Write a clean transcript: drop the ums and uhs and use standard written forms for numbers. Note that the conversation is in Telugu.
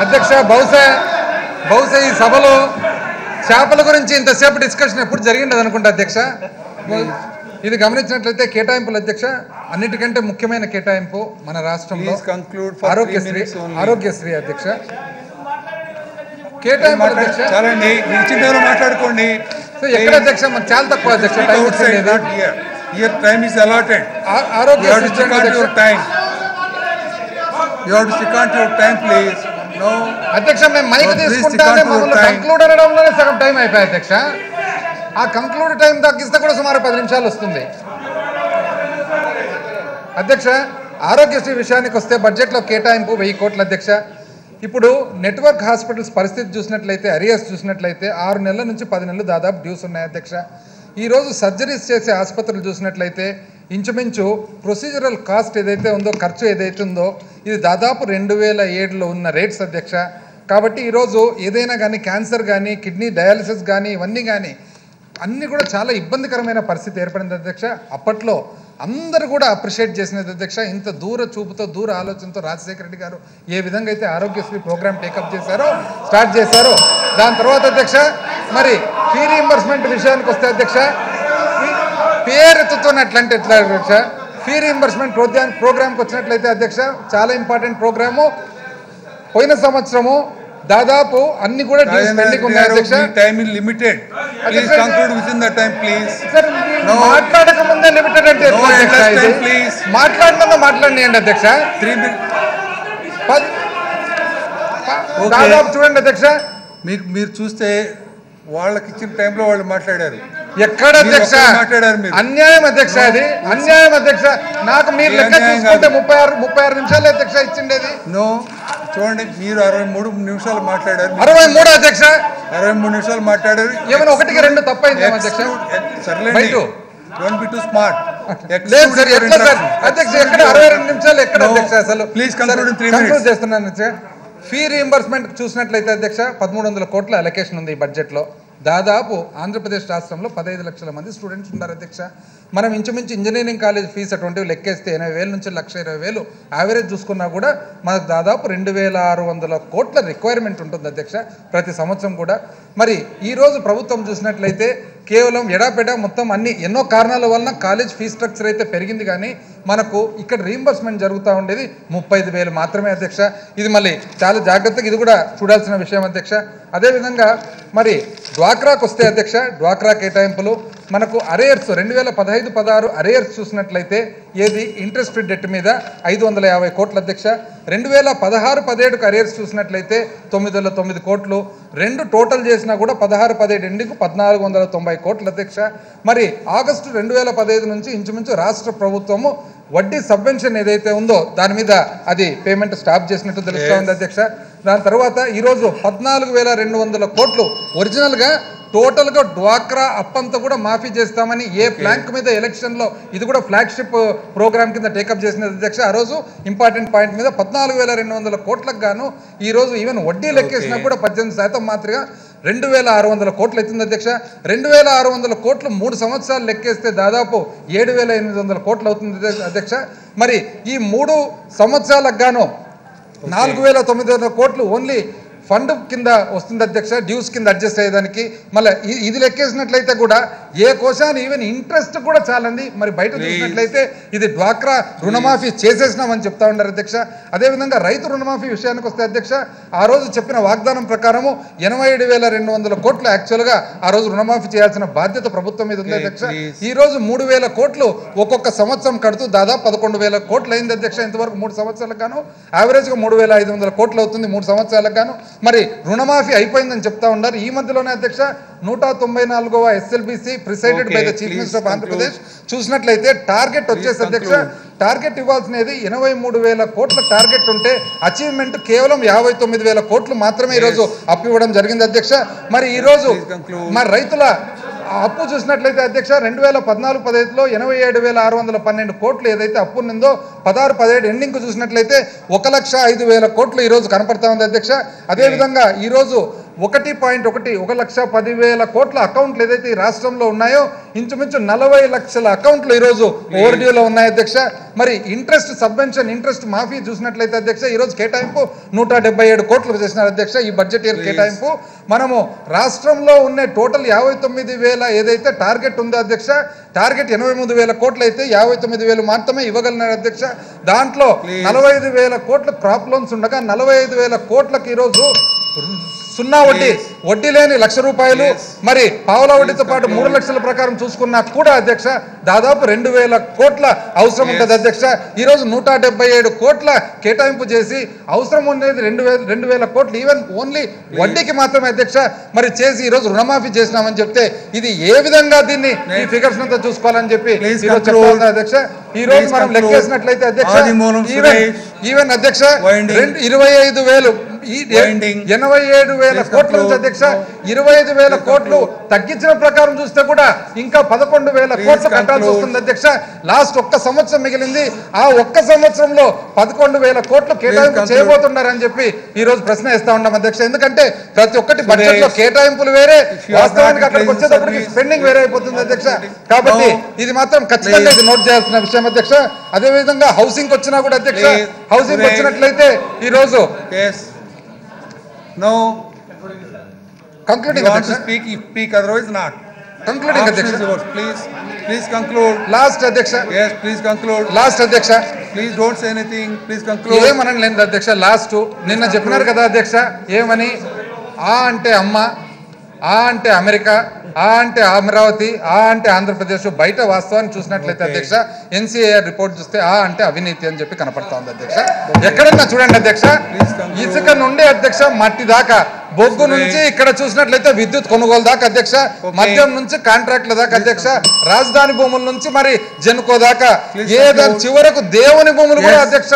అధ్యక్ష బహుశా ఈ సభలో చేపల గురించి ఇంతసేపు డిస్కషన్ ఎప్పుడు జరిగిండదు అనుకుంటా అధ్యక్ష. ఇది గమనించినట్లయితే కేటాయింపులు అధ్యక్ష అన్నిటికంటే ముఖ్యమైన కేటాయింపు మన రాష్ట్రంలో ఆరోగ్యశ్రీ అధ్యక్ష. కేటాయింపులు అధ్యక్ష మాట్లాడుకోండి. ఎక్కడ అధ్యక్ష మనకు చాలా తక్కువ అధ్యక్ష time is allotted. You have to stick on to your time, please. No. అధ్యక్ష మేము మైక్ తీసుకుంటానే మమ్మల్ని కంక్లూడ్ అనడంలోనే సగం టైం అయిపోయి అధ్యక్ష. ఆ కంక్లూడ్ టైం తగ్గిస్తే కూడా సుమారు 10 నిమిషాలు వస్తుంది అధ్యక్ష. ఆరోగ్యశ్రీ విషయానికి వస్తే బడ్జెట్లో కేటాయింపు 1000 కోట్ల అధ్యక్ష. ఇప్పుడు నెట్వర్క్ హాస్పిటల్స్ పరిస్థితి చూసినట్లయితే అరియర్స్ చూసినట్లయితే 6 నెలల నుంచి 10 నెలలు దాదాపు డ్యూస్ ఉన్నాయి అధ్యక్ష. ఈరోజు సర్జరీస్ చేసే ఆసుపత్రులు చూసినట్లయితే ఇంచుమించు ప్రొసీజరల్ కాస్ట్ ఏదైతే ఉందో ఖర్చు ఏదైతే ఉందో ఇది దాదాపు 2007లో ఉన్న రేట్స్ అధ్యక్ష. కాబట్టి ఈరోజు ఏదైనా కానీ క్యాన్సర్ కానీ కిడ్నీ డయాలిసిస్ కానీ ఇవన్నీ కానీ అన్నీ కూడా చాలా ఇబ్బందికరమైన పరిస్థితి ఏర్పడింది అధ్యక్ష. అప్పట్లో అందరూ కూడా అప్రిషియేట్ చేసినది అధ్యక్ష. ఇంత దూర చూపుతో దూర ఆలోచనతో రాజశేఖర రెడ్డి గారు ఏ విధంగా అయితే ఆరోగ్యశ్రీ ప్రోగ్రామ్ టేకప్ చేశారో స్టార్ట్ చేశారో దాని తర్వాత అధ్యక్ష మరి ఫీ రీయింబర్స్మెంట్ విషయానికి వస్తే అధ్యక్ష పేరెత్తుతున్నట్లంటే ఎట్లా అధ్యక్ష ఫీ రీయింబర్స్మెంట్ ప్రోగ్రామ్కి వచ్చినట్లయితే అధ్యక్ష చాలా ఇంపార్టెంట్ ప్రోగ్రాము. పోయిన సంవత్సరము దాదాపు అన్ని కూడా పెండింగ్ ఉన్నాయి అధ్యక్ష. మాట్లాడక ముందే లిమిటెడ్ అంటే మాట్లాడినండి అధ్యక్ష. దాదాపు చూడండి అధ్యక్ష మీరు చూస్తే వాళ్ళకి ఇచ్చిన టైంలో వాళ్ళు మాట్లాడారు. ఎక్కడ అధ్యక్ష అన్యాయం అధ్యక్ష, అది అన్యాయం అధ్యక్ష. నాకు మీరు లెక్క చూసుకుంటే 36 నిమిషాలు అధ్యక్ష ఇచ్చిండేది. నో చూడండి మీరు 63 నిమిషాలు మాట్లాడారు. 63 అధ్యక్ష 63 నిమిషాలు మాట్లాడారు. ఏమైనా 1కి 2 తప్పైంది అధ్యక్ష. సర్లేండి డోంట్ బి టూ స్మార్ట్. లేదు సార్ ఎట్లా సార్ అధ్యక్ష ఎక్కడ 62 నిమిషాలు ఎక్కడ అధ్యక్ష అసలు ప్లీజ్ కంక్లూడ్ చేస్తున్నాను అధ్యక్ష. ఫీ రీయింబర్స్మెంట్ చూసినట్లయితే అధ్యక్ష 1300 కోట్ల అలొకేషన్ ఉంది ఈ బడ్జెట్లో. దాదాపు ఆంధ్రప్రదేశ్ రాష్ట్రంలో 15 లక్షల మంది స్టూడెంట్స్ ఉన్నారు అధ్యక్ష. మనం ఇంచుమించు ఇంజనీరింగ్ కాలేజ్ ఫీజు అటువంటివి లెక్కేస్తే 80,000 నుంచి 1,20,000 యావరేజ్ చూసుకున్నా కూడా మనకు దాదాపు 2,600 కోట్ల రిక్వైర్మెంట్ ఉంటుంది అధ్యక్ష ప్రతి సంవత్సరం కూడా. మరి ఈరోజు ప్రభుత్వం చూసినట్లయితే కేవలం ఎడాపెడా మొత్తం అన్ని ఎన్నో కారణాల వలన కాలేజ్ ఫీ స్ట్రక్చర్ అయితే పెరిగింది కానీ మనకు ఇక్కడ రీయింబర్స్మెంట్ జరుగుతూ ఉండేది 35,000 మాత్రమే అధ్యక్ష. ఇది మళ్ళీ చాలా జాగ్రత్తగా ఇది కూడా చూడాల్సిన విషయం అధ్యక్ష. అదేవిధంగా మరి డ్వాక్రాకు వస్తే అధ్యక్ష డ్వాక్రా కేటాయింపులు మనకు అరేయర్స్ 2015-16 అరేయర్స్ చూసినట్లయితే ఏది ఇంట్రెస్ట్ ఫ్రీ డెట్ మీద 550 కోట్ల అధ్యక్ష. 2016-17 అరేయర్స్ చూసినట్లయితే 909 కోట్లు. రెండు టోటల్ చేసినా కూడా 16-17 ఎండింగ్కు 1,490 కోట్ల అధ్యక్ష. మరి ఆగస్టు 2015 నుంచి ఇంచుమించు రాష్ట్ర ప్రభుత్వము వడ్డీ సబ్వెన్షన్ ఏదైతే ఉందో దాని మీద అది పేమెంట్ స్టాప్ చేసినట్టు తెలుస్తూ ఉంది అధ్యక్ష. దాని తర్వాత ఈరోజు 14,200 కోట్లు ఒరిజినల్గా టోటల్గా డ్వాక్రా అప్పంతా కూడా మాఫీ చేస్తామని ఏ ప్లాంక్ మీద ఎలక్షన్లో ఇది కూడా ఫ్లాగ్షిప్ ప్రోగ్రామ్ కింద టేకప్ చేసిన అధ్యక్ష. ఆ రోజు ఇంపార్టెంట్ పాయింట్ మీద 14,200 కోట్లకు గాను ఈరోజు ఈవెన్ వడ్డీ లెక్కేసినా కూడా 18% మాత్రమే 2,600 కోట్లు అవుతుంది అధ్యక్ష. 2,600 కోట్లు 3 సంవత్సరాలు లెక్కేస్తే దాదాపు 7,800 కోట్లు అవుతుంది అధ్యక్ష. మరి ఈ 3 సంవత్సరాలకు గాను 4,900 కోట్లు ఓన్లీ ఫండ్ కింద వస్తుంది అధ్యక్ష, డ్యూస్ కింద అడ్జస్ట్ అయ్యేదానికి. మళ్ళీ ఇది లెక్కేసినట్లయితే కూడా ఏ కోశాన్ని ఈవెన్ ఇంట్రెస్ట్ కూడా చాలండి. మరి బయట చూసినట్లయితే ఇది డ్వాక్రా రుణమాఫీ చేసేసినామని చెప్తా ఉన్నారు అధ్యక్ష. అదేవిధంగా రైతు రుణమాఫీ విషయానికి వస్తే అధ్యక్ష ఆ రోజు చెప్పిన వాగ్దానం ప్రకారము 87,200 కోట్లు యాక్చువల్గా ఆ రోజు రుణమాఫీ చేయాల్సిన బాధ్యత ప్రభుత్వం మీద ఉంది అధ్యక్ష. ఈ రోజు 3,000 కోట్లు ఒక్కొక్క సంవత్సరం కడుతూ దాదాపు 11,000 కోట్లు అయింది అధ్యక్ష. ఇంతవరకు 3 సంవత్సరాలకు గాను యావరేజ్గా 3,500 కోట్లు అవుతుంది 3 సంవత్సరాలకు గాను. మరి రుణమాఫీ అయిపోయిందని చెప్తా ఉన్నారు. ఈ మధ్యలోనే అధ్యక్ష 194వ SLBC presided by the chief minister of Andhra Pradesh చూసినట్లయితే టార్గెట్ వచ్చేసి అధ్యక్ష టార్గెట్ ఇవ్వాల్సినది 83,000 కోట్ల టార్గెట్ ఉంటే అచీవ్మెంట్ కేవలం 59,000 కోట్లు మాత్రమే ఈరోజు అప్పు ఇవ్వడం జరిగింది అధ్యక్ష. మరి ఈరోజు మరి రైతుల అప్పు చూసినట్లయితే అధ్యక్ష 2014-15లో 87,612 కోట్లు ఏదైతే అప్పు ఉందో 16-17 ఎండింగ్ చూసినట్లయితే 1,05,000 కోట్లు ఈరోజు కనపడతా ఉంది అధ్యక్ష. అదేవిధంగా ఈరోజు 1,10,000 కోట్ల అకౌంట్లు ఏదైతే ఈ రాష్ట్రంలో ఉన్నాయో ఇంచుమించు 40 లక్షల అకౌంట్లు ఈరోజు ఓవర్డ్యూలో ఉన్నాయి అధ్యక్ష. మరి ఇంట్రెస్ట్ సబ్వెన్షన్, ఇంట్రెస్ట్ మాఫీ చూసినట్లయితే అధ్యక్ష ఈరోజు కేటాయింపు 177 కోట్లు చేసినారు అధ్యక్ష. ఈ బడ్జెట్ ఇయర్ కేటాయింపు మనము రాష్ట్రంలో ఉన్న టోటల్ 59,000 ఏదైతే టార్గెట్ ఉందో అధ్యక్ష, టార్గెట్ 83,000 కోట్లు అయితే 59,000 మాత్రమే ఇవ్వగలిగినారు అధ్యక్ష. దాంట్లో 45,000 కోట్ల క్రాప్ లోన్స్ ఉండగా 45,000 కోట్లకు ఈరోజు సున్నా వడ్డీ లేని ₹1,00,000 మరి పావుల వడ్డీతో పాటు 3 లక్షల ప్రకారం చూసుకున్నా కూడా అధ్యక్ష దాదాపు 2,000 కోట్ల అవసరం ఉంటుంది అధ్యక్ష. ఈరోజు 177 కోట్ల కేటాయింపు చేసి అవసరం ఉండేది 2,000 కోట్లు ఈవెన్ ఓన్లీ వడ్డీకి మాత్రమే అధ్యక్ష. మరి చేసి ఈరోజు రుణమాఫీ చేసినామని చెప్తే ఇది ఏ విధంగా దీన్ని ఈ ఫిగర్స్ అంతా చూసుకోవాలని చెప్పి ఈరోజు చెప్తా అధ్యక్ష. ఈ రోజు మనం లెక్కేసినట్లయితే అధ్యక్ష ఈవెన్ అధ్యక్ష 87,000 కోట్ల నుంచి అధ్యక్ష 25,000 కోట్లు తగ్గించిన ప్రకారం చూస్తే కూడా ఇంకా 11,000 కోట్లు కట్టాల్సి వస్తుంది అధ్యక్ష. లాస్ట్ ఒక్క సంవత్సరం మిగిలింది. ఆ ఒక్క సంవత్సరంలో 11,000 కోట్లు కేటాయింపు చేయబోతున్నారని చెప్పి ఈ రోజు ప్రశ్న ఇస్తా ఉన్నాం అధ్యక్ష. ఎందుకంటే ప్రతి ఒక్కటి బడ్జెట్ లో కేటాయింపులు వేరే, వాస్తవానికి అక్కడికి వచ్చేటప్పటికి స్పెండింగ్ వేరే అయిపోతుంది అధ్యక్ష. కాబట్టి ఇది మాత్రం ఖచ్చితంగా ఇది నోట్ చేయాల్సిన విషయం అధ్యక్ష. అదే విధంగా హౌసింగ్ వచ్చినా కూడా అధ్యక్ష, హౌసింగ్ వచ్చినట్లయితే ఈ రోజు No. Concluding, you want to speak, otherwise not. Concluding, Adhyaksha. Please conclude. Last, Adhyaksha. Yes, please conclude. Last, Adhyaksha. Please don't say anything. Please conclude. ఏమనని లేదు అధ్యక్ష. లాస్ట్ నిన్న చెప్పినారు కదా అధ్యక్ష, ఏమని ఆ అంటే అమ్మ, ఆ అంటే అమెరికా, ఆ అంటే అమరావతి, ఆ అంటే ఆంధ్రప్రదేశ్. బయట వాస్తవాన్ని చూసినట్లయితే అధ్యక్ష NCAR రిపోర్ట్ చూస్తే ఆ అంటే అవినీతి అని చెప్పి కనపడతా ఉంది అధ్యక్ష. ఎక్కడన్నా చూడండి అధ్యక్ష, ఇసుక నుండి అధ్యక్ష మట్టి దాకా, బొగ్గు నుంచి ఇక్కడ చూసినట్లయితే విద్యుత్ కొనుగోలు దాకా అధ్యక్ష, మద్యం నుంచి కాంట్రాక్ట్ల దాకా అధ్యక్ష, రాజధాని భూముల నుంచి మరి జెన్కో దాకా, చివరకు దేవుని భూములు కూడా అధ్యక్ష,